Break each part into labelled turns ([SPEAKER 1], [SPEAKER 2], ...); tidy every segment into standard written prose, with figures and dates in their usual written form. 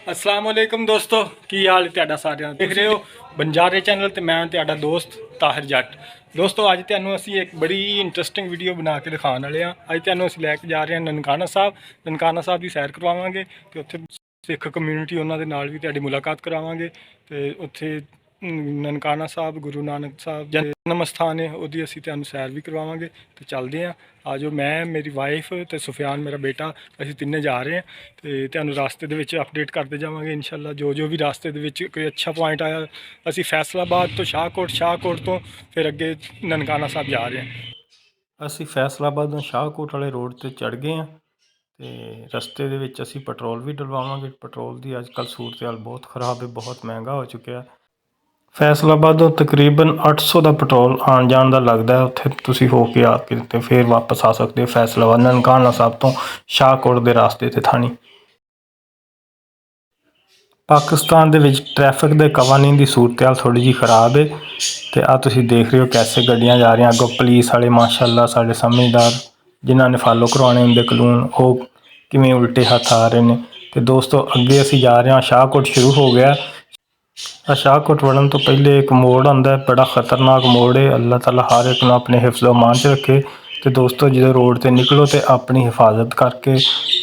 [SPEAKER 1] अस्सलाम वालेकुम दोस्तों की हाल ਤੁਹਾਡਾ ਸਾਰਿਆਂ ਦਾ ਦੇਖ ਰਹੇ ਹੋ ਬੰਜਾਰੇ ਚੈਨਲ ਤੇ ਮੈਂ ਤੁਹਾਡਾ ਦੋਸਤ ਤਾਹਿਰ ਜੱਟ। ਦੋਸਤੋ ਅੱਜ ਤੁਹਾਨੂੰ ਅਸੀਂ ਇੱਕ ਬੜੀ ਇੰਟਰਸਟਿੰਗ ਵੀਡੀਓ ਬਣਾ ਕੇ ਦਿਖਾਉਣ ਵਾਲੇ ਹਾਂ। ਅੱਜ ਤੁਹਾਨੂੰ ਅਸੀਂ ਲੈ ਕੇ ਜਾ ਰਹੇ ਹਾਂ ਨਨਕਾਣਾ ਸਾਹਿਬ ਦੀ ਸੈਰ ਕਰਵਾਵਾਂਗੇ ਤੇ ਉੱਥੇ ਸਿੱਖ ਕਮਿਊਨਿਟੀ ਉਹਨਾਂ ਦੇ ਨਾਲ ਵੀ ਤੁਹਾਡੀ ਮੁਲਾਕਾਤ ਕਰਾਵਾਂਗੇ ਤੇ ਉੱਥੇ ਨਨਕਾਣਾ ਸਾਹਿਬ ਗੁਰੂ ਨਾਨਕ ਸਾਹਿਬ ਜਨਮ ਸਥਾਨ ਹੈ ਉਹਦੀ ਅਸੀਂ ਤੁਹਾਨੂੰ ਸੈਰ ਵੀ ਕਰਵਾਵਾਂਗੇ ਤੇ ਚੱਲਦੇ ਹਾਂ। ਆਜੋ ਮੈਂ ਮੇਰੀ ਵਾਈਫ ਤੇ ਸੁਫਿਆਨ ਮੇਰਾ ਬੇਟਾ ਅਸੀਂ ਤਿੰਨੇ ਜਾ ਰਹੇ ਹਾਂ ਤੇ ਤੁਹਾਨੂੰ ਰਸਤੇ ਦੇ ਵਿੱਚ ਅਪਡੇਟ ਕਰਦੇ ਜਾਵਾਂਗੇ ਇਨਸ਼ਾਅੱਲਾ। ਜੋ ਵੀ ਰਸਤੇ ਦੇ ਵਿੱਚ ਕੋਈ ਅੱਛਾ ਪੁਆਇੰਟ ਆਇਆ ਅਸੀਂ ਫੈਸਲਾਬਾਦ ਤੋਂ ਸ਼ਾਹਕੋਟ ਤੋਂ ਫਿਰ ਅੱਗੇ ਨਨਕਾਣਾ ਸਾਹਿਬ ਜਾ ਰਹੇ ਹਾਂ। ਅਸੀਂ ਫੈਸਲਾਬਾਦ ਤੋਂ ਸ਼ਾਹਕੋਟ ਵਾਲੇ ਰੋਡ ਤੇ ਚੜ੍ਹ ਗਏ ਹਾਂ ਤੇ ਰਸਤੇ ਦੇ ਵਿੱਚ ਅਸੀਂ ਪੈਟਰੋਲ ਵੀ ਡਲਵਾਵਾਂਗੇ। ਪੈਟਰੋਲ ਦੀ ਅੱਜ ਕੱਲ੍ਹ ਸੂਰਤ ਹਾਲ ਬਹੁਤ ਖ਼ਰਾਬ ਹੈ, ਬਹੁਤ ਮਹਿੰਗਾ ਹੋ ਚੁੱਕਿਆ। ਫੈਸਲਾਬਾਦ ਤਕਰੀਬਨ 800 ਦਾ ਪੈਟਰੋਲ ਆਉਣ ਜਾਣ ਦਾ ਲੱਗਦਾ। ਉੱਥੇ ਤੁਸੀਂ ਹੋ ਕੇ ਆ ਕੇ ਤੇ ਫਿਰ ਵਾਪਸ ਆ ਸਕਦੇ ਹੋ ਫੈਸਲਾਬਾਦ ਨਨਕਾਣਾ ਸਾਹਿਬ ਤੋਂ ਸ਼ਾਹਕੋਟ ਦੇ ਰਾਸਤੇ ਤੇ ਥਾਣੀ। ਪਾਕਿਸਤਾਨ ਦੇ ਵਿੱਚ ਟ੍ਰੈਫਿਕ ਦੇ ਕਵਾਨੀਨ ਦੀ ਸੂਰਤ ਹਾਲ ਥੋੜ੍ਹੀ ਜਿਹੀ ਖ਼ਰਾਬ ਹੈ ਤੇ ਆ ਤੁਸੀਂ ਦੇਖ ਰਹੇ ਹੋ ਕੈਸੇ ਗੱਡੀਆਂ ਜਾ ਰਹੀਆਂ ਅੱਗੋਂ ਪੁਲਿਸ ਵਾਲੇ ਮਾਸ਼ਾਅੱਲਾ ਸਾਡੇ ਸਮਝਦਾਰ ਜਿਨ੍ਹਾਂ ਨੇ ਫਾਲੋ ਕਰਵਾਉਣੇ ਹੁੰਦੇ ਕਾਨੂੰਨ ਉਹ ਕਿਵੇਂ ਉਲਟੇ ਹੱਥ ਆ ਰਹੇ ਨੇ। ਤੇ ਦੋਸਤੋ ਅੱਗੇ ਅਸੀਂ ਜਾ ਰਹੇ ਹਾਂ ਸ਼ਾਹਕੋਟ ਸ਼ੁਰੂ ਹੋ ਗਿਆ। ਸ਼ਾਹਕੋਟ ਵੜਨ ਤੋਂ ਪਹਿਲੇ ਇੱਕ ਮੋੜ ਆਉਂਦਾ, ਬੜਾ ਖਤਰਨਾਕ ਮੋੜ ਹੈ। ਅੱਲਾਹ ਤਾਲਾ ਹਰ ਇੱਕ ਨੂੰ ਆਪਣੇ ਹਿਫਜ਼ੋ ਅਮਾਨ 'ਚ ਰੱਖੇ। ਤੇ ਦੋਸਤੋ ਜਦੋਂ ਰੋਡ ਤੇ ਨਿਕਲੋ ਤੇ ਆਪਣੀ ਹਿਫਾਜ਼ਤ ਕਰਕੇ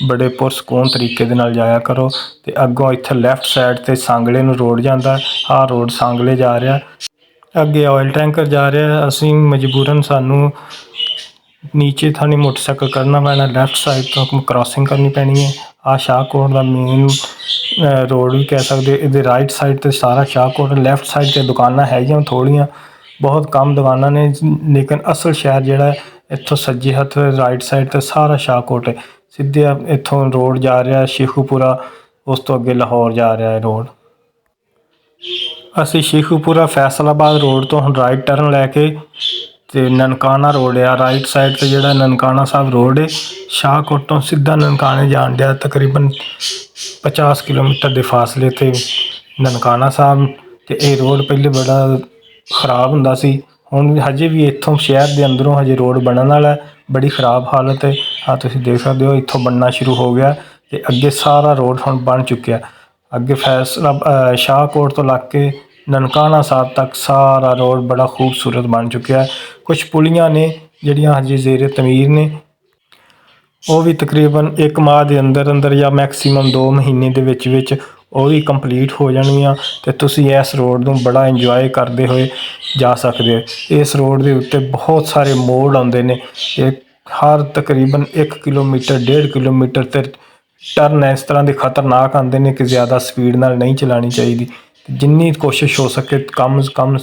[SPEAKER 1] ਬੜੇ ਪੁਰਸਕੂਨ ਤਰੀਕੇ ਦੇ ਨਾਲ ਜਾਇਆ ਕਰੋ। ਤੇ ਅੱਗੋਂ ਇੱਥੇ ਲੈਫਟ ਸਾਈਡ ਤੇ ਸਾਂਗਲੇ ਨੂੰ ਰੋਡ ਜਾਂਦਾ, ਆਹ ਰੋਡ ਸਾਂਗਲੇ ਜਾ ਰਿਹਾ। ਅੱਗੇ ਆਇਲ ਟੈਂਕਰ ਜਾ ਰਿਹਾ। ਅਸੀਂ ਮਜਬੂਰਨ ਸਾਨੂੰ ਨੀਚੇ ਥਾਣੀ ਮੋਟਰਸਾਈਕਲ ਕਰਨਾ ਪੈਣਾ, ਲੈਫਟ ਸਾਈਡ ਤੋਂ ਕ੍ਰਾਸਿੰਗ ਕਰਨੀ ਪੈਣੀ ਹੈ। ਆਹ ਸ਼ਾਹਕੋਟ ਦਾ ਮੇਨ ਰੋਡ ਵੀ ਕਹਿ ਸਕਦੇ। ਇਹਦੇ ਰਾਈਟ ਸਾਈਡ ਤੇ ਸਾਰਾ ਸ਼ਾਹਕੋਟ, ਲੈਫਟ ਸਾਈਡ ਤੇ ਦੁਕਾਨਾਂ ਹੈਗੀਆਂ ਥੋੜ੍ਹੀਆਂ, ਬਹੁਤ ਕਮ ਦੁਕਾਨਾਂ ਨੇ ਲੇਕਿਨ ਅਸਲ ਸ਼ਹਿਰ ਜਿਹੜਾ ਇੱਥੋਂ ਸੱਜੇ ਹੱਥ ਰਾਈਟ ਸਾਈਡ ਤੇ ਸਾਰਾ ਸ਼ਾਹਕੋਟ ਹੈ। ਸਿੱਧੇ ਇੱਥੋਂ ਰੋਡ ਜਾ ਰਿਹਾ ਸ਼ੇਖੂਪੁਰਾ, ਉਸ ਤੋਂ ਅੱਗੇ ਲਾਹੌਰ ਜਾ ਰਿਹਾ ਹੈ ਰੋਡ। ਅਸੀਂ ਸ਼ੇਖੂਪੁਰਾ ਫੈਸਲਾਬਾਦ ਰੋਡ ਤੋਂ ਹੁਣ ਰਾਈਟ ਟਰਨ ਲੈ ਕੇ ਤੇ ਨਨਕਾਣਾ ਰੋਡ ਆ ਰਾਈਟ ਸਾਈਡ ਤੇ ਜਿਹੜਾ ਨਨਕਾਣਾ ਸਾਹਿਬ ਰੋਡ ਹੈ ਸ਼ਾਹਕੋਟ ਤੋਂ ਸਿੱਧਾ ਨਨਕਾਣੇ ਜਾਣ ਡਿਆ। ਤਕਰੀਬਨ 50 ਕਿਲੋਮੀਟਰ ਦੇ ਫਾਸਲੇ ਤੇ ਨਨਕਾਣਾ ਸਾਹਿਬ। ਤੇ ਇਹ ਰੋਡ ਪਹਿਲੇ ਬੜਾ ਖ਼ਰਾਬ ਹੁੰਦਾ ਸੀ, ਹੁਣ ਹਜੇ ਵੀ ਇੱਥੋਂ ਸ਼ਹਿਰ ਦੇ ਅੰਦਰੋਂ ਹਜੇ ਰੋਡ ਬਣਨ ਵਾਲਾ, ਬੜੀ ਖ਼ਰਾਬ ਹਾਲਤ ਹੈ। ਆਹ ਤੁਸੀਂ ਦੇਖ ਸਕਦੇ ਹੋ ਇੱਥੋਂ ਬਣਨਾ ਸ਼ੁਰੂ ਹੋ ਗਿਆ ਤੇ ਅੱਗੇ ਸਾਰਾ ਰੋਡ ਹੁਣ ਬਣ ਚੁੱਕਿਆ। ਅੱਗੇ ਸ਼ਾਹਕੋਟ ਤੋਂ ਲੱਗ ਕੇ ਨਨਕਾਣਾ ਸਾਹਿਬ ਤੱਕ ਸਾਰਾ ਰੋਡ ਬੜਾ ਖੂਬਸੂਰਤ ਬਣ ਚੁੱਕਿਆ। ਕੁਛ ਪੁਲੀਆਂ ਨੇ ਜਿਹੜੀਆਂ ਹਜੇ ਜ਼ੇਰੇ ਤਮੀਰ ਨੇ, ਉਹ ਵੀ ਤਕਰੀਬਨ 1 ਮਾਹ ਦੇ ਅੰਦਰ ਜਾਂ ਮੈਕਸੀਮਮ 2 ਮਹੀਨੇ ਦੇ ਵਿੱਚ ਉਹ ਵੀ ਕੰਪਲੀਟ ਹੋ ਜਾਣਗੀਆਂ ਤੇ ਤੁਸੀਂ ਇਸ ਰੋਡ ਨੂੰ ਬੜਾ ਇੰਜੋਏ ਕਰਦੇ ਹੋਏ ਜਾ ਸਕਦੇ ਹੋ। ਇਸ ਰੋਡ ਦੇ ਉੱਤੇ ਬਹੁਤ ਸਾਰੇ ਮੋੜ ਆਉਂਦੇ ਨੇ, ਇਹ ਹਰ ਤਕਰੀਬਨ 1 ਕਿਲੋਮੀਟਰ 1.5 ਕਿਲੋਮੀਟਰ ਤੇ ਟਰਨ ਇਸ ਤਰ੍ਹਾਂ ਦੇ ਖਤਰਨਾਕ ਆਉਂਦੇ ਨੇ ਕਿ ਜ਼ਿਆਦਾ ਸਪੀਡ ਨਾਲ ਨਹੀਂ ਚਲਾਉਣੀ ਚਾਹੀਦੀ। ਜਿੰਨੀ ਕੋਸ਼ਿਸ਼ ਹੋ ਸਕੇ ਕਮ ਸੇ ਕਮ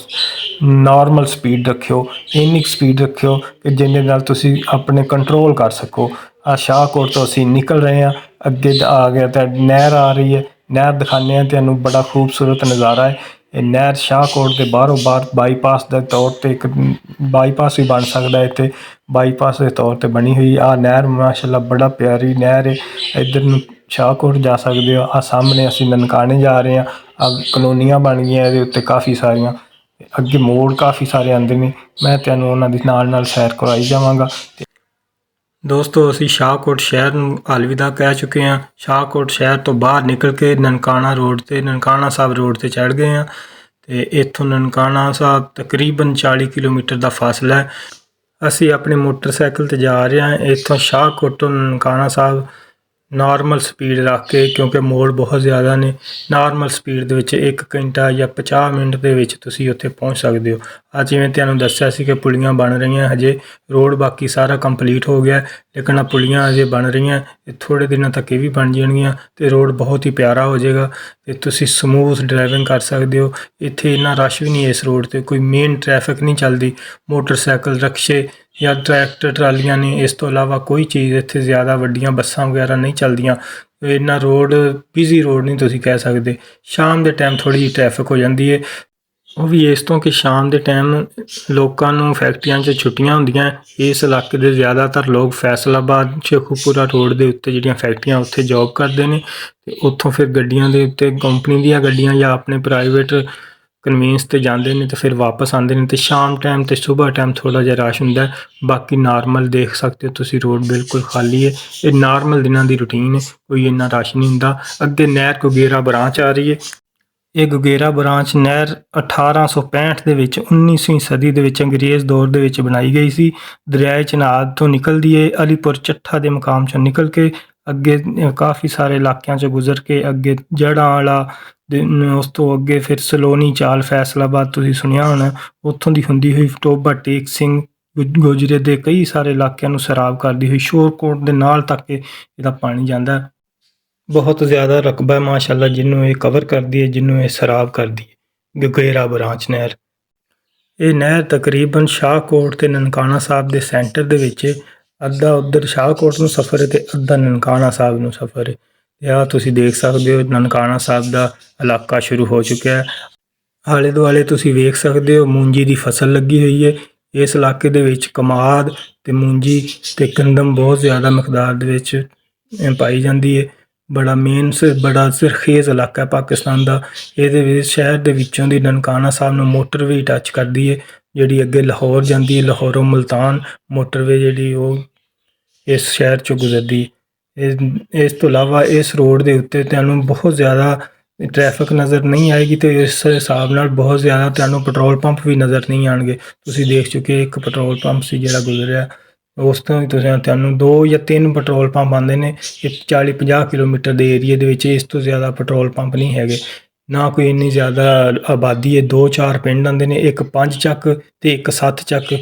[SPEAKER 1] ਨਾਰਮਲ ਸਪੀਡ ਰੱਖਿਓ, ਇੰਨੀ ਸਪੀਡ ਰੱਖਿਓ ਕਿ ਜਿਹਦੇ ਨਾਲ ਤੁਸੀਂ ਆਪਣੇ ਕੰਟਰੋਲ ਕਰ ਸਕੋ। ਆ ਸ਼ਾਹਕੋਟ ਤੋਂ ਅਸੀਂ ਨਿਕਲ ਰਹੇ ਹਾਂ, ਅੱਗੇ ਆ ਗਿਆ ਤਾਂ ਨਹਿਰ ਆ ਰਹੀ ਹੈ, ਨਹਿਰ ਦਿਖਾਉਂਦੇ ਹਾਂ ਤੁਹਾਨੂੰ, ਬੜਾ ਖੂਬਸੂਰਤ ਨਜ਼ਾਰਾ ਹੈ। ਇਹ ਨਹਿਰ ਸ਼ਾਹਕੋਟ ਦੇ ਬਾਹਰੋਂ ਬਾਹਰ ਬਾਈਪਾਸ ਦੇ ਤੌਰ ਤੇ ਇੱਕ ਬਾਈਪਾਸ ਵੀ ਬਣ ਸਕਦਾ ਇੱਥੇ, ਬਾਈਪਾਸ ਦੇ ਤੌਰ ਤੇ ਬਣੀ ਹੋਈ ਆਹ ਨਹਿਰ ਮਾਸ਼ਾਅੱਲਾ ਬੜਾ ਪਿਆਰੀ ਨਹਿਰ ਹੈ। ਇੱਧਰ ਨੂੰ ਸ਼ਾਹਕੋਟ ਜਾ ਸਕਦੇ ਹੋ। ਆਹ ਸਾਹਮਣੇ ਅਸੀਂ ਨਨਕਾਣੇ ਜਾ ਰਹੇ ਹਾਂ, ਆਹ ਕਲੋਨੀਆਂ ਬਣ ਗਈਆਂ ਇਹਦੇ ਉੱਤੇ ਕਾਫੀ ਸਾਰੀਆਂ, ਅੱਗੇ ਮੋੜ ਕਾਫੀ ਸਾਰੇ ਆਉਂਦੇ ਨੇ, ਮੈਂ ਤੁਹਾਨੂੰ ਉਹਨਾਂ ਦੀ ਨਾਲ ਸੈਰ ਕਰਵਾਈ ਜਾਵਾਂਗਾ। ਦੋਸਤੋ ਅਸੀਂ ਸ਼ਾਹਕੋਟ ਸ਼ਹਿਰ ਨੂੰ ਅਲਵਿਦਾ ਕਹਿ ਚੁੱਕੇ ਹਾਂ। ਸ਼ਾਹਕੋਟ ਸ਼ਹਿਰ ਤੋਂ ਬਾਹਰ ਨਿਕਲ ਕੇ ਨਨਕਾਣਾ ਰੋਡ ਤੇ ਨਨਕਾਣਾ ਸਾਹਿਬ ਰੋਡ ਤੇ ਚੜ੍ਹ ਗਏ ਹਾਂ ਤੇ ਇੱਥੋਂ ਨਨਕਾਣਾ ਸਾਹਿਬ ਤਕਰੀਬਨ 40 ਕਿਲੋਮੀਟਰ ਦਾ ਫਾਸਲਾ ਹੈ। ਅਸੀਂ ਆਪਣੇ ਮੋਟਰਸਾਈਕਲ ਤੇ ਜਾ ਰਹੇ ਹਾਂ ਇੱਥੋਂ ਸ਼ਾਹਕੋਟ ਤੋਂ ਨਨਕਾਣਾ ਸਾਹਿਬ ਨਾਰਮਲ ਸਪੀਡ ਰੱਖ ਕੇ, ਕਿਉਂਕਿ ਮੋੜ ਬਹੁਤ ਜ਼ਿਆਦਾ ਨੇ। ਨਾਰਮਲ ਸਪੀਡ ਦੇ ਵਿੱਚ 1 ਘੰਟਾ ਜਾਂ 50 ਮਿੰਟ ਦੇ ਵਿੱਚ ਤੁਸੀਂ ਉੱਥੇ ਪਹੁੰਚ ਸਕਦੇ ਹੋ। ਆ ਜਿਵੇਂ ਤੁਹਾਨੂੰ ਦੱਸਿਆ ਸੀ ਕਿ ਪੁਲੀਆਂ ਬਣ ਰਹੀਆਂ, ਹਜੇ ਰੋਡ ਬਾਕੀ ਸਾਰਾ ਕੰਪਲੀਟ ਹੋ ਗਿਆ ਲੇਕਿਨ ਆ ਪੁਲੀਆਂ ਹਜੇ ਬਣ ਰਹੀਆਂ, ਇਹ ਥੋੜ੍ਹੇ ਦਿਨਾਂ ਤੱਕ ਇਹ ਵੀ ਬਣ ਜਾਣਗੀਆਂ ਤੇ ਰੋਡ ਬਹੁਤ ਹੀ ਪਿਆਰਾ ਹੋ ਜਾਏਗਾ ਤੇ ਤੁਸੀਂ ਸਮੂਥ ਡਰਾਈਵਿੰਗ ਕਰ ਸਕਦੇ ਹੋ। ਇੱਥੇ ਇੰਨਾ ਰਸ਼ ਵੀ ਨਹੀਂ, ਇਸ ਰੋਡ ਤੇ ਕੋਈ ਮੇਨ ਟ੍ਰੈਫਿਕ ਨਹੀਂ ਚੱਲਦੀ, ਮੋਟਰਸਾਈਕਲ ਰਕਸ਼ੇ ਜਾਂ ਟਰੈਕਟਰ ਟਰਾਲੀਆਂ ਨੇ, ਇਸ ਤੋਂ ਇਲਾਵਾ ਕੋਈ ਚੀਜ਼ ਇੱਥੇ ਜ਼ਿਆਦਾ ਵੱਡੀਆਂ ਬੱਸਾਂ ਵਗੈਰਾ ਨਹੀਂ ਚੱਲਦੀਆਂ। ਇੰਨਾ ਰੋਡ ਬਿਜ਼ੀ ਰੋਡ ਨਹੀਂ ਤੁਸੀਂ ਕਹਿ ਸਕਦੇ। ਸ਼ਾਮ ਦੇ ਟਾਈਮ ਥੋੜ੍ਹੀ ਜਿਹੀ ਟ੍ਰੈਫਿਕ ਹੋ ਜਾਂਦੀ ਹੈ, ਉਹ ਵੀ ਇਸ ਤੋਂ ਕਿ ਸ਼ਾਮ ਦੇ ਟਾਈਮ ਲੋਕਾਂ ਨੂੰ ਫੈਕਟਰੀਆਂ 'ਚ ਛੁੱਟੀਆਂ ਹੁੰਦੀਆਂ। ਇਸ ਇਲਾਕੇ ਦੇ ਜ਼ਿਆਦਾਤਰ ਲੋਕ ਫੈਸਲਾਬਾਦ ਸ਼ੇਖੂਪੁਰਾ ਰੋਡ ਦੇ ਉੱਤੇ ਜਿਹੜੀਆਂ ਫੈਕਟਰੀਆਂ ਉੱਥੇ ਜੋਬ ਕਰਦੇ ਨੇ ਤੇ ਉੱਥੋਂ ਫਿਰ ਗੱਡੀਆਂ ਦੇ ਉੱਤੇ ਕੰਪਨੀ ਦੀਆਂ ਗੱਡੀਆਂ ਜਾਂ ਆਪਣੇ ਪ੍ਰਾਈਵੇਟ ਕਨਵੀਨਸ 'ਤੇ ਜਾਂਦੇ ਨੇ ਤੇ ਫਿਰ ਵਾਪਸ ਆਉਂਦੇ ਨੇ, ਤੇ ਸ਼ਾਮ ਟਾਈਮ ਤੇ ਸਵੇਰ ਟਾਈਮ ਥੋੜ੍ਹਾ ਜਿਹਾ ਰਸ਼ ਹੁੰਦਾ ਹੈ। ਬਾਕੀ ਨਾਰਮਲ ਦੇਖ ਸਕਦੇ ਹੋ ਤੁਸੀਂ, ਰੋਡ ਬਿਲਕੁਲ ਖਾਲੀ ਹੈ। ਇਹ ਨਾਰਮਲ ਦਿਨਾਂ ਦੀ ਰੂਟੀਨ ਹੈ, ਕੋਈ ਇੰਨਾ ਰਸ਼ ਨਹੀਂ ਹੁੰਦਾ। ਅੱਗੇ ਨਹਿਰ ਗੁਗੇਰਾ ਬ੍ਰਾਂਚ ਆ ਰਹੀ ਹੈ। ਇਹ ਗੁਗੇਰਾ ਬ੍ਰਾਂਚ ਨਹਿਰ 1865 ਦੇ ਵਿੱਚ 19ਵੀਂ ਸਦੀ ਦੇ ਵਿੱਚ ਅੰਗਰੇਜ਼ ਦੌਰ ਦੇ ਵਿੱਚ ਬਣਾਈ ਗਈ ਸੀ। ਦਰਿਆਏ ਚਨਾਬ ਤੋਂ ਨਿਕਲਦੀ ਹੈ, ਅਲੀਪੁਰ ਚੱਠਾ ਦੇ ਮੁਕਾਮ 'ਚੋਂ ਨਿਕਲ ਕੇ ਅੱਗੇ ਕਾਫੀ ਸਾਰੇ ਇਲਾਕਿਆਂ 'ਚੋਂ ਗੁਜ਼ਰ ਕੇ ਅੱਗੇ ਜੜ੍ਹਾਂ ਵਾਲਾ, ਉਸ ਤੋਂ ਅੱਗੇ ਫਿਰ ਸਲੋਨੀ ਚਾਲ ਫੈਸਲਾਬਾਦ ਤੁਸੀਂ ਸੁਣਿਆ ਹੋਣਾ, ਉੱਥੋਂ ਦੀ ਹੁੰਦੀ ਹੋਈ ਟੋਬਾ ਟੇਕ ਸਿੰਘ ਗੁਜਰੇ ਦੇ ਕਈ ਸਾਰੇ ਇਲਾਕਿਆਂ ਨੂੰ ਸੈਰਾਬ ਕਰਦੀ ਹੋਈ ਸ਼ੋਰਕੋਟ ਦੇ ਨਾਲ ਤੱਕ ਇਹਦਾ ਪਾਣੀ ਜਾਂਦਾ। ਬਹੁਤ ਜ਼ਿਆਦਾ ਰਕਬਾ ਹੈ ਮਾਸ਼ਾਅੱਲਾ ਜਿਹਨੂੰ ਇਹ ਕਵਰ ਕਰਦੀ ਹੈ, ਜਿਹਨੂੰ ਇਹ ਸੈਰਾਬ ਕਰਦੀ ਹੈ ਗੁਗੇਰਾ ਬ੍ਰਾਂਚ ਨਹਿਰ। ਇਹ ਨਹਿਰ ਤਕਰੀਬਨ ਸ਼ਾਹਕੋਟ ਤੇ ਨਨਕਾਣਾ ਸਾਹਿਬ ਦੇ ਸੈਂਟਰ ਦੇ ਵਿੱਚ, ਅੱਧਾ ਉੱਧਰ ਸ਼ਾਹਕੋਟ ਨੂੰ ਸਫ਼ਰ ਹੈ ਤੇ ਅੱਧਾ ਨਨਕਾਣਾ ਸਾਹਿਬ ਨੂੰ ਸਫ਼ਰ ਹੈ। ਤੇ ਆਹ ਤੁਸੀਂ ਦੇਖ ਸਕਦੇ ਹੋ ਨਨਕਾਣਾ ਸਾਹਿਬ ਦਾ ਇਲਾਕਾ ਸ਼ੁਰੂ ਹੋ ਚੁੱਕਿਆ ਹੈ। ਆਲੇ ਦੁਆਲੇ ਤੁਸੀਂ ਵੇਖ ਸਕਦੇ ਹੋ ਮੂੰਜੀ ਦੀ ਫਸਲ ਲੱਗੀ ਹੋਈ ਹੈ। ਇਸ ਇਲਾਕੇ ਦੇ ਵਿੱਚ ਕਮਾਦ ਤੇ ਮੂੰਜੀ ਤੇ ਗੰਦਮ ਬਹੁਤ ਜ਼ਿਆਦਾ ਮਿਕਦਾਰ ਦੇ ਵਿੱਚ ਪਾਈ ਜਾਂਦੀ ਹੈ। ਬੜਾ ਸਰਖੇਜ਼ ਇਲਾਕਾ ਹੈ ਪਾਕਿਸਤਾਨ ਦਾ। ਇਹਦੇ ਵਿੱਚ ਸ਼ਹਿਰ ਦੇ ਵਿੱਚੋਂ ਦੀ ਨਨਕਾਣਾ ਸਾਹਿਬ ਨੂੰ ਮੋਟਰਵੇ ਟੱਚ ਕਰਦੀ ਹੈ, ਜਿਹੜੀ ਅੱਗੇ ਲਾਹੌਰ ਜਾਂਦੀ ਹੈ। ਲਾਹੌਰੋਂ ਮੁਲਤਾਨ ਮੋਟਰਵੇ ਜਿਹੜੀ ਉਹ ਇਸ ਸ਼ਹਿਰ 'ਚੋਂ ਗੁਜ਼ਰਦੀ। ਇਸ ਤੋਂ ਇਲਾਵਾ ਇਸ ਰੋਡ ਦੇ ਉੱਤੇ ਤੁਹਾਨੂੰ ਬਹੁਤ ਜ਼ਿਆਦਾ ਟ੍ਰੈਫਿਕ ਨਜ਼ਰ ਨਹੀਂ ਆਏਗੀ, ਤੇ ਇਸ ਹਿਸਾਬ ਨਾਲ ਬਹੁਤ ਜ਼ਿਆਦਾ ਤੁਹਾਨੂੰ ਪੈਟਰੋਲ ਪੰਪ ਵੀ ਨਜ਼ਰ ਨਹੀਂ ਆਉਣਗੇ। ਤੁਸੀਂ ਦੇਖ ਚੁੱਕੇ ਇੱਕ ਪੈਟਰੋਲ ਪੰਪ ਸੀ ਜਿਹੜਾ ਗੁਜ਼ਰਿਆ, ਉਸ ਤੋਂ ਵੀ ਤੁਹਾਨੂੰ 2 ਜਾਂ 3 ਪੈਟਰੋਲ ਪੰਪ ਆਉਂਦੇ ਨੇ 40-50 ਕਿਲੋਮੀਟਰ ਦੇ ਏਰੀਏ ਦੇ ਵਿੱਚ। ਇਸ ਤੋਂ ਜ਼ਿਆਦਾ ਪੈਟਰੋਲ ਪੰਪ ਨਹੀਂ ਹੈਗੇ, ਨਾ ਕੋਈ ਇੰਨੀ ਜ਼ਿਆਦਾ ਆਬਾਦੀ ਹੈ। 2-4 ਪਿੰਡ ਆਉਂਦੇ ਨੇ, ਇੱਕ 5 ਚੱਕ ਤੇ ਇੱਕ 7 ਚੱਕ,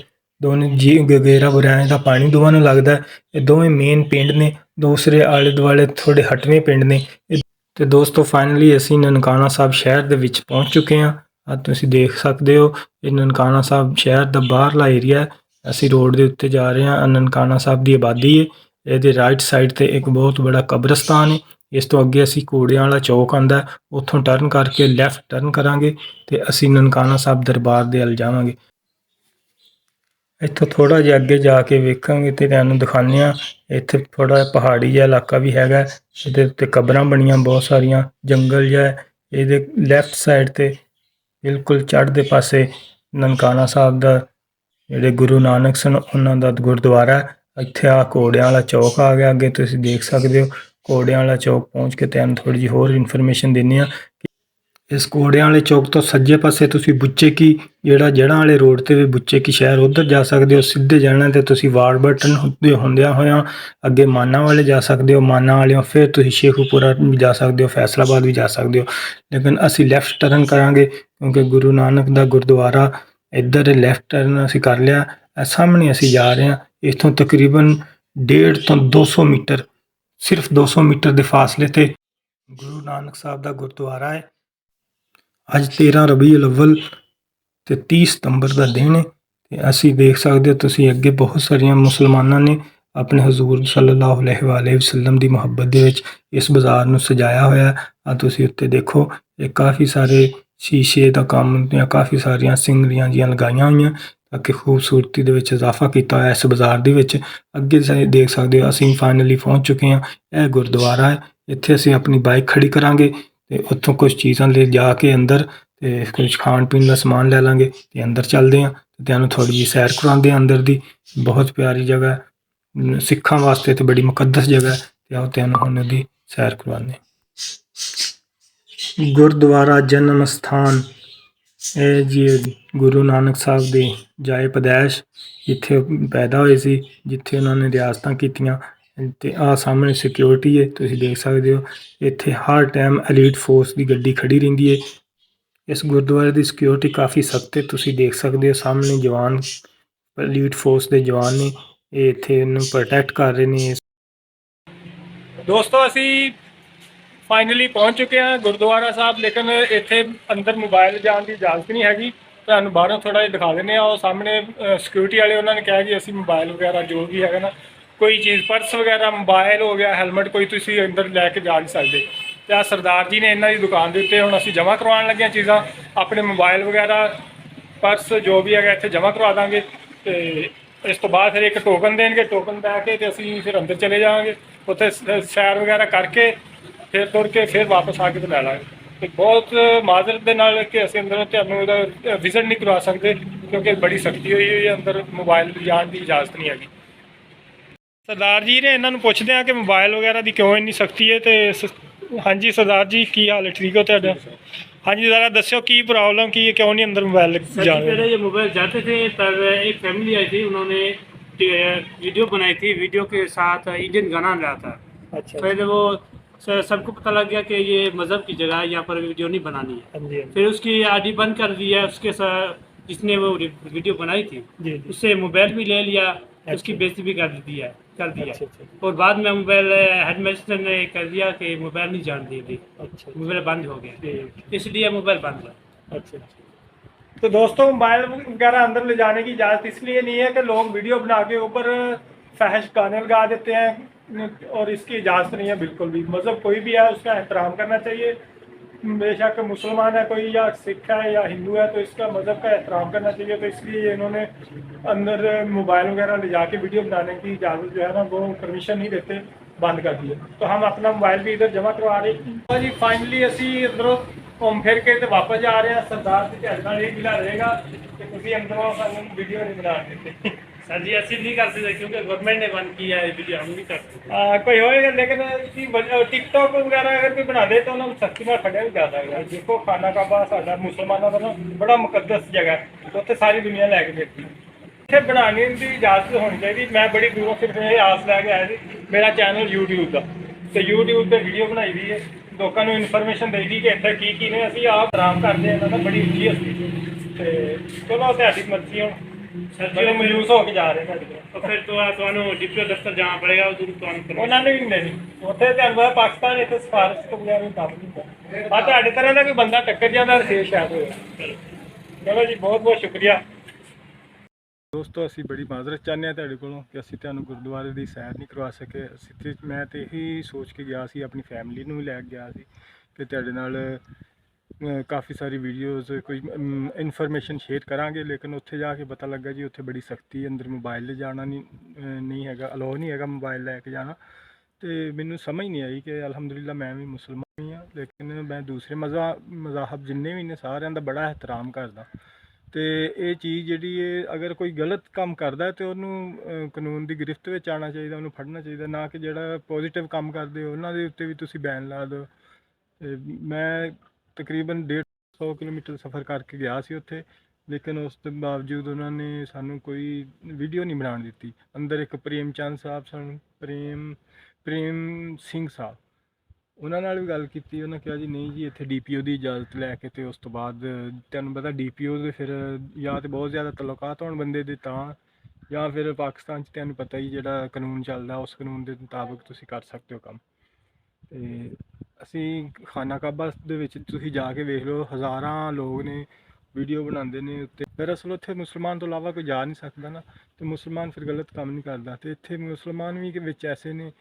[SPEAKER 1] ਦੋਨੇ ਜੀ ਗੁਗੇਰਾ ਬ੍ਰਾਂਚ ਦਾ ਪਾਣੀ ਦੋਵਾਂ ਨੂੰ ਲੱਗਦਾ। ਇਹ ਦੋਵੇਂ ਮੇਨ ਪਿੰਡ ਨੇ, ਦੂਸਰੇ ਆਲੇ ਦੁਆਲੇ ਥੋੜ੍ਹੇ ਹਟਵੇਂ ਪਿੰਡ ਨੇ। ਤੇ ਦੋਸਤੋ ਫਾਈਨਲੀ ਅਸੀਂ ਨਨਕਾਣਾ ਸਾਹਿਬ ਸ਼ਹਿਰ ਦੇ ਵਿੱਚ ਪਹੁੰਚ ਚੁੱਕੇ ਹਾਂ। ਅੱਜ ਤੁਸੀਂ ਦੇਖ ਸਕਦੇ ਹੋ ਇਹ ਨਨਕਾਣਾ ਸਾਹਿਬ ਸ਼ਹਿਰ ਦਾ ਬਾਹਰਲਾ ਏਰੀਆ। ਅਸੀਂ ਰੋਡ ਦੇ ਉੱਤੇ ਜਾ ਰਹੇ ਹਾਂ, ਨਨਕਾਣਾ ਸਾਹਿਬ ਦੀ ਆਬਾਦੀ ਹੈ। ਇਹਦੇ ਰਾਈਟ ਸਾਈਡ ਤੇ ਇੱਕ ਬਹੁਤ ਬੜਾ ਕਬਰਸਤਾਨ ਹੈ। ਇਸ ਤੋਂ ਅੱਗੇ ਅਸੀਂ ਘੋੜਿਆਂ ਵਾਲਾ ਚੌਕ ਆਉਂਦਾ, ਉੱਥੋਂ ਟਰਨ ਕਰਕੇ ਲੈਫਟ ਟਰਨ ਕਰਾਂਗੇ ਤੇ ਅਸੀਂ ਨਨਕਾਣਾ ਸਾਹਿਬ ਦਰਬਾਰ ਦੇ ਵੱਲ ਜਾਵਾਂਗੇ। ਇੱਥੋਂ ਥੋੜ੍ਹਾ ਜਿਹਾ ਅੱਗੇ ਜਾ ਕੇ ਵੇਖਾਂਗੇ ਤੇ ਤੁਹਾਨੂੰ ਦਿਖਾਉਂਦੇ ਹਾਂ। ਇੱਥੇ ਥੋੜ੍ਹਾ ਪਹਾੜੀ ਜਿਹਾ ਇਲਾਕਾ ਵੀ ਹੈਗਾ, ਇਹਦੇ ਉੱਤੇ ਕਬਰਾਂ ਬਣੀਆਂ ਬਹੁਤ ਸਾਰੀਆਂ, ਜੰਗਲ ਜਿਹਾ ਹੈ। ਇਹਦੇ ਲੈਫਟ ਸਾਈਡ ਤੇ ਬਿਲਕੁਲ ਚੜ੍ਹਦੇ ਪਾਸੇ ਨਨਕਾਣਾ ਸਾਹਿਬ ਦਾ ਜਿਹੜੇ ਗੁਰੂ ਨਾਨਕ ਸਨ ਉਹਨਾਂ ਦਾ ਗੁਰਦੁਆਰਾ ਹੈ। ਇੱਥੇ ਆ ਘੋੜਿਆਂ ਵਾਲਾ ਚੌਕ ਆ ਗਿਆ, ਅੱਗੇ ਤੁਸੀਂ ਦੇਖ ਸਕਦੇ ਹੋ। ਘੋੜਿਆਂ ਵਾਲਾ ਚੌਕ ਪਹੁੰਚ ਕੇ ਤੁਹਾਨੂੰ ਥੋੜ੍ਹੀ ਜਿਹੀ ਹੋਰ ਇਨਫੋਰਮੇਸ਼ਨ ਦਿੰਦੇ ਹਾਂ। ਇਸ ਘੋੜਿਆਂ ਵਾਲੇ ਚੌਕ ਤੋਂ ਸੱਜੇ ਪਾਸੇ ਤੁਸੀਂ ਬੁੱਚੇ ਕੀ ਜਿਹੜਾ ਜੜ੍ਹਾਂ ਵਾਲੇ ਰੋਡ ਤੇ ਵੀ ਬੁੱਚੇ ਕੀ ਸ਼ਹਿਰ ਉੱਧਰ ਜਾ ਸਕਦੇ ਹੋ। ਸਿੱਧੇ ਜਾਣਾ ਤੇ ਤੁਸੀਂ ਵਾਰਡ ਬਟਨ ਹੁੰਦਿਆਂ ਹੋਇਆਂ ਅੱਗੇ ਮਾਨਾ ਵਾਲੇ ਜਾ ਸਕਦੇ ਹੋ। ਮਾਨਾ ਵਾਲਿਓਂ ਫਿਰ ਤੁਸੀਂ ਸ਼ੇਖੂਪੁਰਾ ਵੀ ਜਾ ਸਕਦੇ ਹੋ, ਫੈਸਲਾਬਾਦ ਵੀ ਜਾ ਸਕਦੇ ਹੋ। ਲੇਕਿਨ ਅਸੀਂ ਲੈਫਟ ਟਰਨ ਕਰਾਂਗੇ ਕਿਉਂਕਿ ਗੁਰੂ ਨਾਨਕ ਦਾ ਗੁਰਦੁਆਰਾ ਇੱਧਰ ਲੈਫਟ ਟਰਨ ਅਸੀਂ ਕਰ ਲਿਆ। ਸਾਹਮਣੇ ਅਸੀਂ ਜਾ ਰਹੇ ਹਾਂ, ਇੱਥੋਂ ਤਕਰੀਬਨ 150 ਤੋਂ 200 ਮੀਟਰ, ਸਿਰਫ 200 ਮੀਟਰ ਦੇ ਫਾਸਲੇ ਤੇ ਗੁਰੂ ਨਾਨਕ ਸਾਹਿਬ ਦਾ ਗੁਰਦੁਆਰਾ ਹੈ। ਅੱਜ 13 ਰਬੀਉਲ ਅਵਲ ਤੇ 30 ਸਤੰਬਰ ਦਾ ਦਿਨ ਹੈ। ਤੇ ਅਸੀਂ ਦੇਖ ਸਕਦੇ ਹੋ ਤੁਸੀਂ ਅੱਗੇ ਬਹੁਤ ਸਾਰੀਆਂ ਮੁਸਲਮਾਨਾਂ ਨੇ ਆਪਣੇ ਹਜ਼ੂਰ ਸੱਲੱਲਾਹੁ ਅਲੈਹਿ ਵਸੱਲਮ ਦੀ ਮੁਹੱਬਤ ਦੇ ਵਿੱਚ ਇਸ ਬਾਜ਼ਾਰ ਨੂੰ ਸਜਾਇਆ ਹੋਇਆ। ਆ ਤੁਸੀਂ ਉੱਤੇ ਦੇਖੋ, ਇਹ ਕਾਫੀ ਸਾਰੇ ਸ਼ੀਸ਼ੇ ਦਾ ਕੰਮ ਜਾਂ ਕਾਫੀ ਸਾਰੀਆਂ ਸਿੰਗਰੀਆਂ ਜੀਆਂ ਲਗਾਈਆਂ ਹੋਈਆਂ ਤਾਂ ਕਿ ਖੂਬਸੂਰਤੀ ਦੇ ਵਿੱਚ ਇਜ਼ਾਫਾ ਕੀਤਾ ਹੋਇਆ ਇਸ ਬਾਜ਼ਾਰ ਦੇ ਵਿੱਚ। ਅੱਗੇ ਦੇਖ ਸਕਦੇ ਹੋ ਅਸੀਂ ਫਾਈਨਲੀ ਪਹੁੰਚ ਚੁੱਕੇ ਹਾਂ। ਇਹ ਗੁਰਦੁਆਰਾ ਹੈ, ਇੱਥੇ ਅਸੀਂ ਆਪਣੀ ਬਾਈਕ ਖੜੀ ਕਰਾਂਗੇ ਤੇ ਉੱਥੋਂ ਕੁਝ ਚੀਜ਼ਾਂ ਲੈ ਜਾ ਕੇ ਅੰਦਰ ਤੇ ਕੁਝ ਖਾਣ ਪੀਣ ਦਾ ਸਮਾਨ ਲੈ ਲਾਂਗੇ ਤੇ ਅੰਦਰ ਚੱਲਦੇ ਹਾਂ ਤੇ ਤੁਹਾਨੂੰ ਥੋੜ੍ਹੀ ਜਿਹੀ ਸੈਰ ਕਰਵਾਉਂਦੇ ਹਾਂ ਅੰਦਰ ਦੀ। ਬਹੁਤ ਪਿਆਰੀ ਜਗ੍ਹਾ, ਸਿੱਖਾਂ ਵਾਸਤੇ ਤੇ ਬੜੀ ਮੁਕੱਦਸ ਜਗ੍ਹਾ ਤੇ ਆਓ ਤੁਹਾਨੂੰ ਹੁਣ ਉਹਦੀ ਸੈਰ ਕਰਵਾਉਂਦੇ ਹਾਂ। ਗੁਰਦੁਆਰਾ ਜਨਮ ਸਥਾਨ, ਇਹ ਜੀ ਗੁਰੂ ਨਾਨਕ ਸਾਹਿਬ ਦੇ ਜਾਏ ਪੈਦਾਇਸ਼, ਜਿੱਥੇ ਪੈਦਾ ਹੋਏ ਸੀ, ਜਿੱਥੇ ਉਹਨਾਂ ਨੇ ਰਿਆਸਤਾਂ ਕੀਤੀਆਂ। ਤੇ ਆਹ ਸਾਹਮਣੇ ਸਿਕਿਉਰਿਟੀ ਹੈ, ਤੁਸੀਂ ਦੇਖ ਸਕਦੇ ਹੋ। ਇੱਥੇ ਹਰ ਟਾਈਮ ਐਲੀਟ ਫੋਰਸ ਦੀ ਗੱਡੀ ਖੜੀ ਰਹਿੰਦੀ ਹੈ। ਇਸ ਗੁਰਦੁਆਰੇ ਦੀ ਸਿਕਿਉਰਿਟੀ ਕਾਫੀ ਸਖਤ ਹੈ, ਤੁਸੀਂ ਦੇਖ ਸਕਦੇ ਹੋ। ਸਾਹਮਣੇ ਜਵਾਨ ਐਲੀਟ ਫੋਰਸ ਦੇ ਜਵਾਨ ਨੇ, ਇਹ ਇੱਥੇ ਇਹਨੂੰ ਪ੍ਰੋਟੈਕਟ ਕਰ ਰਹੇ ਨੇ। ਦੋਸਤੋ ਅਸੀਂ ਫਾਈਨਲੀ ਪਹੁੰਚ ਚੁੱਕੇ ਹਾਂ ਗੁਰਦੁਆਰਾ ਸਾਹਿਬ, ਲੇਕਿਨ ਇੱਥੇ ਅੰਦਰ ਮੋਬਾਈਲ ਜਾਣ ਦੀ ਇਜਾਜ਼ਤ ਨਹੀਂ ਹੈਗੀ। ਤੁਹਾਨੂੰ ਬਾਹਰੋਂ ਥੋੜ੍ਹਾ ਜਿਹਾ ਦਿਖਾ ਦਿੰਦੇ ਹਾਂ। ਉਹ ਸਾਹਮਣੇ ਸਿਕਿਉਰਿਟੀ ਵਾਲੇ ਉਹਨਾਂ ਨੇ ਕਿਹਾ ਜੀ ਅਸੀਂ ਮੋਬਾਈਲ ਵਗੈਰਾ ਜੋ ਵੀ ਹੈਗਾ ਨਾ, ਕੋਈ ਚੀਜ਼ ਪਰਸ ਵਗੈਰਾ, ਮੋਬਾਈਲ ਹੋ ਗਿਆ, ਹੈਲਮਟ, ਕੋਈ ਤੁਸੀਂ ਅੰਦਰ ਲੈ ਕੇ ਜਾ ਨਹੀਂ ਸਕਦੇ। ਤੇ ਆਹ ਸਰਦਾਰ ਜੀ ਨੇ ਇਹਨਾਂ ਦੀ ਦੁਕਾਨ ਦੇ ਉੱਤੇ ਹੁਣ ਅਸੀਂ ਜਮ੍ਹਾਂ ਕਰਵਾਉਣ ਲੱਗਿਆ ਚੀਜ਼ਾਂ, ਆਪਣੇ ਮੋਬਾਈਲ ਵਗੈਰਾ, ਪਰਸ ਜੋ ਵੀ ਹੈਗਾ ਇੱਥੇ ਜਮ੍ਹਾਂ ਕਰਵਾ ਦਾਂਗੇ। ਤੇ ਇਸ ਤੋਂ ਬਾਅਦ ਫਿਰ ਇੱਕ ਟੋਕਨ ਦੇਣਗੇ, ਟੋਕਨ ਲੈ ਕੇ ਤੇ ਅਸੀਂ ਫਿਰ ਅੰਦਰ ਚਲੇ ਜਾਵਾਂਗੇ। ਉੱਥੇ ਸੈਰ ਵਗੈਰਾ ਕਰਕੇ ਫਿਰ ਤੁਰ ਕੇ ਫਿਰ ਵਾਪਸ ਆ ਕੇ ਤੇ ਲੈ ਲਾਂਗੇ। ਤੇ ਬਹੁਤ ਮਾਜ਼ਰਤ ਦੇ ਨਾਲ ਕਿ ਅਸੀਂ ਅੰਦਰੋਂ ਤੁਹਾਨੂੰ ਉਹਦਾ ਵਿਜ਼ਿਟ ਨਹੀਂ ਕਰਵਾ ਸਕਦੇ, ਕਿਉਂਕਿ ਬੜੀ ਸਖਤੀ ਹੋਈ ਹੋਈ ਹੈ, ਅੰਦਰ ਮੋਬਾਈਲ ਜਾਣ ਦੀ ਇਜਾਜ਼ਤ ਨਹੀਂ ਹੈਗੀ। ਸਰਦਾਰ ਜੀ ਨੇ ਇਹਨਾਂ ਨੂੰ ਪੁੱਛਦੇ ਆ ਕਿ ਮੋਬਾਈਲ ਵਗੈਰਾ ਦੀ ਕਿਉਂ ਇੰਨੀ ਸਖਤੀ ਹੈ। ਤੇ ਹਾਂਜੀ ਸਰਦਾਰ ਜੀ, ਕੀ ਹਾਲ ਹੈ? ਠੀਕ ਹੋ ਤੁਹਾਡਾ? ਹਾਂਜੀ ज़रा दस्यो की प्रॉब्लम की है, क्यों नहीं अंदर मोबाइल जा रहे?
[SPEAKER 2] पहले ये मोबाइल जाते थे, पर एक फैमिली आई थी, उन्होंने वीडियो बनाई थी, वीडियो के साथ इंडियन गाना रहा था।
[SPEAKER 1] अच्छा।
[SPEAKER 2] फिर वो सबको पता लग गया कि ये मज़हब की जगह है, यहाँ पर वीडियो नहीं बनानी है।
[SPEAKER 1] हाँ जी,
[SPEAKER 2] फिर उसकी आईडी बंद कर दी है। उसके साथ जिसने वो वीडियो बनाई थी
[SPEAKER 1] जी जी।
[SPEAKER 2] उससे मोबाइल भी ले लिया, उसकी
[SPEAKER 1] अच्छा।
[SPEAKER 2] बेइज्जती भी कर दिया।
[SPEAKER 1] अच्छा।
[SPEAKER 2] और बाद में मोबाइल हेड मास्टर ने कर दिया कि मोबाइल नहीं जान दी,
[SPEAKER 1] अच्छा।
[SPEAKER 2] मोबाइल बंद हो गया,
[SPEAKER 1] ठीक।
[SPEAKER 2] इसलिए मोबाइल बंद है।
[SPEAKER 1] अच्छा। तो दोस्तों मोबाइल वगैरह अंदर ले जाने की इजाज़त इसलिए नहीं है कि लोग वीडियो बना के ऊपर फहश गाने लगा देते हैं, और इसकी इजाज़त नहीं है बिल्कुल भी। मज़हब कोई भी है उसका एहतराम करना चाहिए, बेशक मुसलमान है कोई या सिख है या हिंदू है, तो इसका मज़हब का एहतराम करना चाहिए। तो इसलिए इन्होंने अंदर मोबाइल वगैरह ले जाके वीडियो बनाने की इजाज़त जो है ना वो परमिशन नहीं देते, बंद कर दिए। तो हम अपना मोबाइल भी इधर जमा करवा रहे हैं जी। फाइनली असी अंदरों घूम फिर के तो वापस जा रहे हैं। सरदार जी ਤੁਹਾਡੇ ਨਾਲ ਇਹ ਗਿਲਾ ਰਹੇਗਾ कि ਤੁਸੀਂ अंदरों ਸਾਨੂੰ वीडियो नहीं बना देते।
[SPEAKER 2] सर जी ऐसे नहीं कर सकते, क्योंकि गवर्नमेंट ने बंद किया है वीडियो, हम नहीं कर सकते।
[SPEAKER 1] कोई होएगा, लेकिन टिकटॉक वगैरह अगर कोई बना दे तो उन्होंने सख्ती में फड़िया भी जा सकता। देखो खाना काबा साडा मुसलमानों का ना बड़ा मुकद्दस जगह है, उत्थे सारी दुनिया लैके बैठी। इत्थे बनाने की इजाजत होनी चाहिए। मैं बड़ी दूरों सिर्फ ये आस लैके आया थी, मेरा चैनल यूट्यूब का, तो यूट्यूब पर वीडियो बनाई हुई है, लोगों को इन्फॉर्मेशन दी कि इतने की ने असी आप आराम करते हैं। इन्होंने बड़ी उच्ची हस्ती, तो चलो ਤੁਹਾਡੀ मर्जी हूँ बड़े मायूस होके जा रहे हैं।
[SPEAKER 2] तो फिर तो डिप्टी दफ्तर जाना पड़ेगा, उधर तो
[SPEAKER 1] उन्होंने भी नहीं उत्थे ਤੁਹਾਨੂੰ ਪਤਾ ਪਾਕਿਸਤਾਨ ਇੱਥੇ ਸਿਫਾਰਿਸ਼ ਤੋਂ ਬਗੈਰ ਵੀ ਕੰਮ ਨਹੀਂ ਹੁੰਦਾ। ਆ ਤੁਹਾਡੇ ਤਰ੍ਹਾਂ ਦਾ ਕੋਈ ਬੰਦਾ ਟੱਕਰ ਜਾਂਦਾ ਰਸੇਸ਼ ਸ਼ਾਇਦ ਹੋਇਆ। ਚਲੋ ਜੀ, ਬਹੁਤ ਬਹੁਤ ਸ਼ੁਕਰੀਆ ਦੋਸਤੋ। ਅਸੀਂ ਬੜੀ ਮਾਜ਼ਰਤ ਚਾਹੁੰਦੇ ਹਾਂ ਤੁਹਾਡੇ ਕੋਲੋਂ ਕਿ ਅਸੀਂ ਤੁਹਾਨੂੰ ਗੁਰਦੁਆਰੇ ਦੀ ਸੈਰ ਨਹੀਂ ਕਰਵਾ ਸਕੇ। ਅਸੀਂ ਮੈਂ ਤੇ ਇਹੀ ਸੋਚ ਕੇ ਗਿਆ ਸੀ, ਆਪਣੀ ਫੈਮਿਲੀ ਨੂੰ ਵੀ ਲੈ ਕੇ ਗਿਆ ਸੀ ਕਿ ਤੁਹਾਡੇ ਨਾਲ ਕਾफ़ी सारी वीडियोज़ कोई इन्फॉर्मेशन शेयर करांगे। लेकिन उत्थे जाके पता लगा जी उत्थे बड़ी सख्ती, अंदर मोबाइल ले जाना नहीं हैगा, अलाउ नहीं हैगा मोबाइल लैके जाना। तो मैनू समझ नहीं आई कि अलहमदुलिल्लाह मैं भी मुसलमान ही हाँ, लेकिन मैं दूसरे मज़ाहब जिन्ने भी ने सारिਆਂ ਦਾ बड़ा एहतराम करदा। तो ये चीज़ जी अगर कोई गलत काम करता है तो उन्होंने कानून की गिरफ्त में आना चाहिए, उन्होंने फड़ना चाहिए, ना कि जो पॉजिटिव काम करते उन्होंने उत्ते भी तुसी बैन ला दो। मैं तकरीबन 150 किलोमीटर सफ़र करके गया सी उत्थे, लेकिन उस बावजूद उन्होंने सानू कोई वीडियो नहीं बनाने दी। अंदर एक प्रेम चंद साहब सन, प्रेम सिंह साहब, उन्होंने नाल भी गल की। उन्होंने कहा जी नहीं जी इत्थे DPO की इजाज़त लैके तो उस तो बाद तुहानू पता DPO के फिर या तो बहुत ज़्यादा तल्लुकात होने बंदे दे तां, या फिर पाकिस्तान तुहानू पता ही जिहड़ा कानून चलदा उस कानून के मुताबिक तुसीं कर सकते हो काम। ਅਸੀਂ ਖਾਨਾ ਕਾਬਾ ਦੇ ਵਿੱਚ ਤੁਸੀਂ ਜਾ ਕੇ ਵੇਖ ਲਓ, ਹਜ਼ਾਰਾਂ ਲੋਕ ਨੇ ਵੀਡੀਓ ਬਣਾਉਂਦੇ ਨੇ ਉੱਤੇ। ਦਰਅਸਲ ਉੱਥੇ ਮੁਸਲਮਾਨ ਤੋਂ ਇਲਾਵਾ ਕੋਈ ਜਾ ਨਹੀਂ ਸਕਦਾ ਨਾ, ਤੇ ਮੁਸਲਮਾਨ ਫਿਰ ਗਲਤ ਕੰਮ ਨਹੀਂ ਕਰਦਾ। ਤੇ ਇੱਥੇ ਮੁਸਲਮਾਨ ਵੀ ਵਿੱਚ ਐਸੇ ਨੇ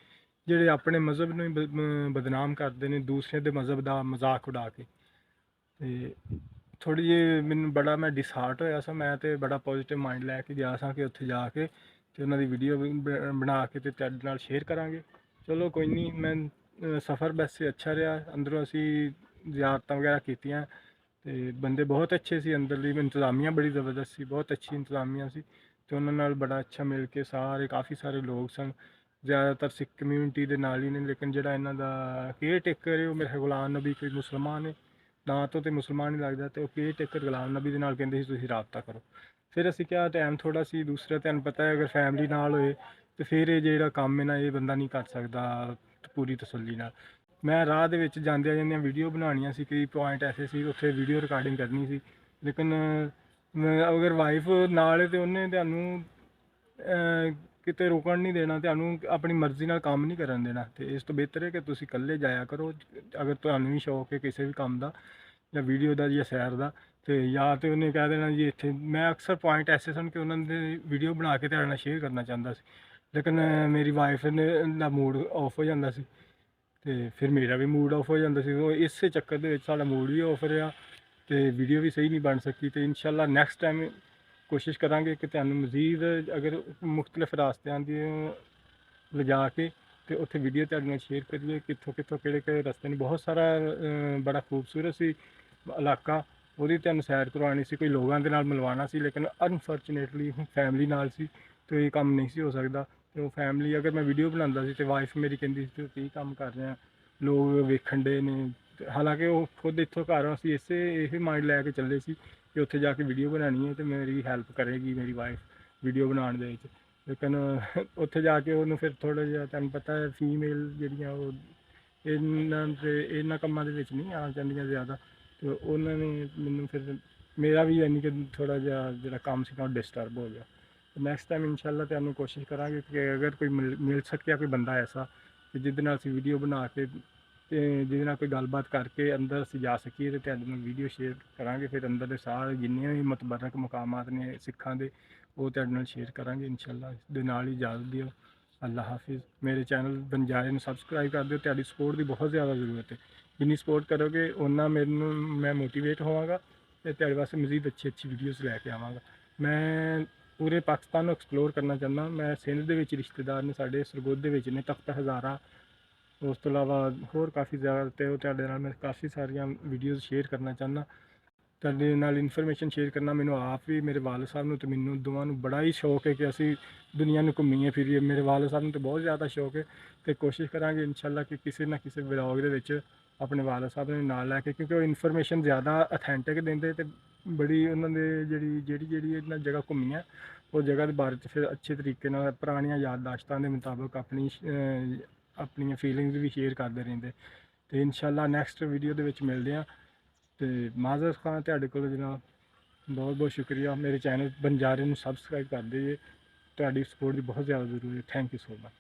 [SPEAKER 1] ਜਿਹੜੇ ਆਪਣੇ ਮਜ਼ਹਬ ਨੂੰ ਬਦਨਾਮ ਕਰਦੇ ਨੇ, ਦੂਸਰੇ ਦੇ ਮਜ਼ਹਬ ਦਾ ਮਜ਼ਾਕ ਉਡਾ ਕੇ। ਤੇ ਥੋੜ੍ਹੀ ਜਿਹੀ ਮੈਨੂੰ ਬੜਾ ਮੈਂ ਡਿਸਹਾਰਟ ਹੋਇਆ ਸਾਂ। ਮੈਂ ਤੇ ਬੜਾ ਪੋਜ਼ੀਟਿਵ ਮਾਈਂਡ ਲੈ ਕੇ ਗਿਆ ਸਾਂ ਕਿ ਉੱਥੇ ਜਾ ਕੇ ਤੇ ਉਹਨਾਂ ਦੀ ਵੀਡੀਓ ਬਣਾ ਕੇ ਤੇ ਤੁਹਾਡੇ ਨਾਲ ਸ਼ੇਅਰ ਕਰਾਂਗੇ। ਚਲੋ ਕੋਈ ਨਹੀਂ, ਮੈਂ सफ़र वैसे अच्छा रहा। अंदरों असी ज़ियारत वगैरह कीतियां ते बंदे बहुत अच्छे सी, अंदरली इंतज़ामिया बड़ी ज़बरदस्त सी, बहुत अच्छी इंतज़ामिया सी, तो उन्होंने बड़ा अच्छा मिल के सारे काफ़ी सारे लोग सन, ज़्यादातर सिख कम्यूनिटी के नाल ही ने। लेकिन जो इन्हों का केयर टेकर है वो मेरे गुलाम नबी कोई मुसलमान है ना, तो मुसलमान ही लगता, तो केयर टेकर गुलाम नबी के नाल कहते तुसीं राबता करो। फिर असी क्या टाइम थोड़ा सी दूसरा, तुहानूं पता है अगर फैमिली नाल होए तो फिर ये जो काम है ना ये बंदा नहीं कर सकता पूरी तसल्ली नाल। मैं राह दे विच जांदे जांदे वीडियो बनानियां सी, कई पॉइंट ऐसे सी उत्थे वीडियो रिकॉर्डिंग करनी सी, लेकिन अगर वाइफ नाल है तो उन्हें तुहानूं किते रोकण नहीं देना, तुहानूं अपनी मर्जी नाल काम नहीं करन देना। तो इस तो बेहतर है कि तुसीं इकल्ले जाया करो अगर तुहानूं भी शौक है किसी भी काम का या वीडियो का या सैर का। तो या तो उन्हें कह देना जी इत्थे। मैं अक्सर पॉइंट ऐसे सन कि उन्होंने वीडियो बना के तुहाडे नाल शेयर करना चाहता सी, लेकिन मेरी वाइफ ने मूड ऑफ हो जाता सी, तो फिर मेरा भी मूड ऑफ हो जाता सी। तो इस चक्कर दे विच साडा मूड भी ऑफ रहा, तो वीडियो भी सही नहीं बन सकी। तो इंशाअल्लाह नैक्सट टाइम कोशिश करांगे कि तुहानूं मजीद अगर मुख्तलिफ रास्तियां दी लिजा के ਤੇ ਉੱਥੇ ਵੀਡੀਓ ਤੁਹਾਡੇ ਨਾਲ ਸ਼ੇਅਰ ਕਰੀਏ ਕਿੱਥੋਂ ਕਿੱਥੋਂ ਕਿਹੜੇ ਕਿਹੜੇ ਰਸਤੇ ਨੇ। ਬਹੁਤ ਸਾਰਾ ਬੜਾ ਖੂਬਸੂਰਤ ਸੀ ਇਲਾਕਾ, ਉਹਦੀ ਤੁਹਾਨੂੰ ਸੈਰ ਕਰਵਾਉਣੀ ਸੀ, ਕੋਈ ਲੋਕਾਂ ਦੇ ਨਾਲ ਮਿਲਵਾਉਣਾ ਸੀ, ਲੇਕਿਨ ਅਨਫੋਰਚੂਨੇਟਲੀ ਫੈਮਿਲੀ ਨਾਲ ਸੀ ਤੇ ਇਹ ਕੰਮ ਨਹੀਂ ਸੀ ਹੋ ਸਕਦਾ। ਤੇ ਉਹ ਫੈਮਿਲੀ ਅਗਰ ਮੈਂ ਵੀਡੀਓ ਬਣਾਉਂਦਾ ਸੀ ਤੇ ਵਾਈਫ ਮੇਰੀ ਕਹਿੰਦੀ ਸੀ ਤੂੰ ਕੀ ਕੰਮ ਕਰ ਰਿਹਾ, ਲੋਕ ਵੇਖਣ ਦੇ ਨੇ। ਹਾਲਾਂਕਿ ਉਹ ਖੁਦ ਇੱਥੋਂ ਘਰ ਅਸੀਂ ਇਹ ਮਾਈਂਡ ਲੈ ਕੇ ਚੱਲੇ ਸੀ ਕਿ ਉੱਥੇ ਜਾ ਕੇ ਵੀਡੀਓ ਬਣਾਉਣੀ ਹੈ ਤੇ ਮੇਰੀ ਹੈਲਪ ਕਰੇਗੀ ਮੇਰੀ ਵਾਈਫ ਵੀਡੀਓ ਬਣਾਉਣ ਦੇ ਵਿੱਚ। ਲੇਕਿਨ ਉੱਥੇ ਜਾ ਕੇ ਉਹਨੂੰ ਫਿਰ ਥੋੜ੍ਹਾ ਜਿਹਾ ਤੁਹਾਨੂੰ ਪਤਾ ਹੈ ਫੀਮੇਲ ਜਿਹੜੀਆਂ ਉਹ ਇਹਨਾਂ ਕੰਮਾਂ ਦੇ ਵਿੱਚ ਨਹੀਂ ਆਉਣਾ ਚਾਹੁੰਦੀਆਂ ਜ਼ਿਆਦਾ, ਅਤੇ ਉਹਨਾਂ ਨੇ ਮੈਨੂੰ ਫਿਰ ਮੇਰਾ ਵੀ ਯਾਨੀ ਕਿ ਥੋੜ੍ਹਾ ਜਿਹਾ ਜਿਹੜਾ ਕੰਮ ਸੀ ਉਹ ਡਿਸਟਰਬ ਹੋ ਗਿਆ। ਨੈਕਸਟ ਟਾਈਮ ਇਨਸ਼ਾਅੱਲਾ ਤੁਹਾਨੂੰ ਕੋਸ਼ਿਸ਼ ਕਰਾਂਗੇ ਕਿ ਅਗਰ ਕੋਈ ਮਿਲ ਸਕਿਆ ਕੋਈ ਬੰਦਾ ਐਸਾ ਕਿ ਜਿਹਦੇ ਨਾਲ ਅਸੀਂ ਵੀਡੀਓ ਬਣਾ ਕੇ ਅਤੇ ਜਿਹਦੇ ਨਾਲ ਕੋਈ ਗੱਲਬਾਤ ਕਰਕੇ ਅੰਦਰ ਅਸੀਂ ਜਾ ਸਕੀਏ, ਅਤੇ ਤੁਹਾਡੇ ਨਾਲ ਵੀਡੀਓ ਸ਼ੇਅਰ ਕਰਾਂਗੇ। ਫਿਰ ਅੰਦਰ ਦੇ ਸਾਰੇ ਜਿੰਨੇ ਵੀ ਮੁਤਬਰਕ ਮਕਾਮਾਤ ਨੇ ਸਿੱਖਾਂ ਦੇ ਉਹ ਤੁਹਾਡੇ ਨਾਲ ਸ਼ੇਅਰ ਕਰਾਂਗੇ ਇਨਸ਼ਾਅੱਲਾ। ਇਸ ਦੇ ਨਾਲ ਹੀ ਇਜਾਜ਼ਤ ਦਿਓ। ਅੱਲਾ ਹਾਫਿਜ਼। ਮੇਰੇ ਚੈਨਲ ਬੰਜਾਰੇ ਨੂੰ ਸਬਸਕ੍ਰਾਈਬ ਕਰ ਦਿਓ। ਤੁਹਾਡੀ ਸਪੋਰਟ ਦੀ ਬਹੁਤ ਜ਼ਿਆਦਾ ਜ਼ਰੂਰਤ ਹੈ। ਜਿੰਨੀ ਸਪੋਰਟ ਕਰੋਗੇ ਓਨਾ ਮੈਂ ਮੋਟੀਵੇਟ ਹੋਵਾਂਗਾ ਅਤੇ ਤੁਹਾਡੇ ਵਾਸਤੇ ਮਜ਼ੀਦ ਅੱਛੀ ਵੀਡੀਓਜ਼ ਲੈ ਕੇ ਆਵਾਂਗਾ। ਮੈਂ ਪੂਰੇ ਪਾਕਿਸਤਾਨ ਨੂੰ ਐਕਸਪਲੋਰ ਕਰਨਾ ਚਾਹੁੰਦਾ। ਮੈਂ ਸਿੰਧ ਦੇ ਵਿੱਚ ਰਿਸ਼ਤੇਦਾਰ ਨੇ ਸਾਡੇ, ਸਰਗੋਧ ਦੇ ਵਿੱਚ ਨੇ, ਤਖਤ ਹਜ਼ਾਰਾ, ਉਸ ਤੋਂ ਇਲਾਵਾ ਹੋਰ ਕਾਫੀ ਜਗ੍ਹਾ 'ਤੇ ਉਹ ਤੁਹਾਡੇ ਨਾਲ ਮੈਂ ਕਾਫੀ ਸਾਰੀਆਂ ਵੀਡੀਓਜ਼ ਸ਼ੇਅਰ ਕਰਨਾ ਚਾਹੁੰਦਾ। ਤੁਹਾਡੇ ਨਾਲ ਇਨਫੋਰਮੇਸ਼ਨ ਸ਼ੇਅਰ ਕਰਨਾ ਮੈਨੂੰ ਆਪ ਵੀ, ਮੇਰੇ ਵਾਲਦ ਸਾਹਿਬ ਨੂੰ ਅਤੇ ਮੈਨੂੰ ਦੋਵਾਂ ਨੂੰ ਬੜਾ ਹੀ ਸ਼ੌਕ ਹੈ ਕਿ ਅਸੀਂ ਦੁਨੀਆ ਨੂੰ ਘੁੰਮੀਏ ਫਿਰੀਏ। ਮੇਰੇ ਵਾਲਦ ਸਾਹਿਬ ਨੂੰ ਤਾਂ ਬਹੁਤ ਜ਼ਿਆਦਾ ਸ਼ੌਕ ਹੈ ਅਤੇ ਕੋਸ਼ਿਸ਼ ਕਰਾਂਗੇ ਇਨਸ਼ਾਅੱਲਾ ਕਿ ਕਿਸੇ ਨਾ ਕਿਸੇ ਵਲੌਗ ਦੇ ਵਿੱਚ ਆਪਣੇ ਵਾਲਦ ਸਾਹਿਬ ਨੂੰ ਨਾਲ ਲੈ ਕੇ, ਕਿਉਂਕਿ ਉਹ ਇਨਫੋਰਮੇਸ਼ਨ ਜ਼ਿਆਦਾ ਅਥੈਂਟਿਕ ਦਿੰਦੇ ਅਤੇ ਬੜੀ ਉਹਨਾਂ ਦੇ ਜਿਹੜੀ ਇਹਨਾਂ ਜਗ੍ਹਾ ਘੁੰਮੀਆਂ ਉਹ ਜਗ੍ਹਾ ਦੇ ਬਾਰੇ 'ਚ ਫਿਰ ਅੱਛੇ ਤਰੀਕੇ ਨਾਲ ਪੁਰਾਣੀਆਂ ਯਾਦਦਾਸ਼ਤਾਂ ਦੇ ਮੁਤਾਬਕ ਆਪਣੀਆਂ ਫੀਲਿੰਗਸ ਵੀ ਸ਼ੇਅਰ ਕਰਦੇ ਰਹਿੰਦੇ। ਅਤੇ ਇਨਸ਼ਾਅੱਲਾ ਨੈਕਸਟ ਵੀਡੀਓ ਦੇ ਵਿੱਚ ਮਿਲਦੇ ਹਾਂ। ਅਤੇ ਮਾਜ਼ਰ ਖਾਨ ਤੁਹਾਡੇ ਕੋਲ ਜਨਾਬ ਬਹੁਤ ਬਹੁਤ ਸ਼ੁਕਰੀਆ। ਮੇਰੇ ਚੈਨਲ ਬੰਜਾਰੇ ਨੂੰ ਸਬਸਕ੍ਰਾਈਬ ਕਰ ਦਿਓ। ਤੁਹਾਡੀ ਸਪੋਰਟ ਦੀ ਬਹੁਤ ਜ਼ਿਆਦਾ ਜ਼ਰੂਰੀ ਹੈ। Thank you so much.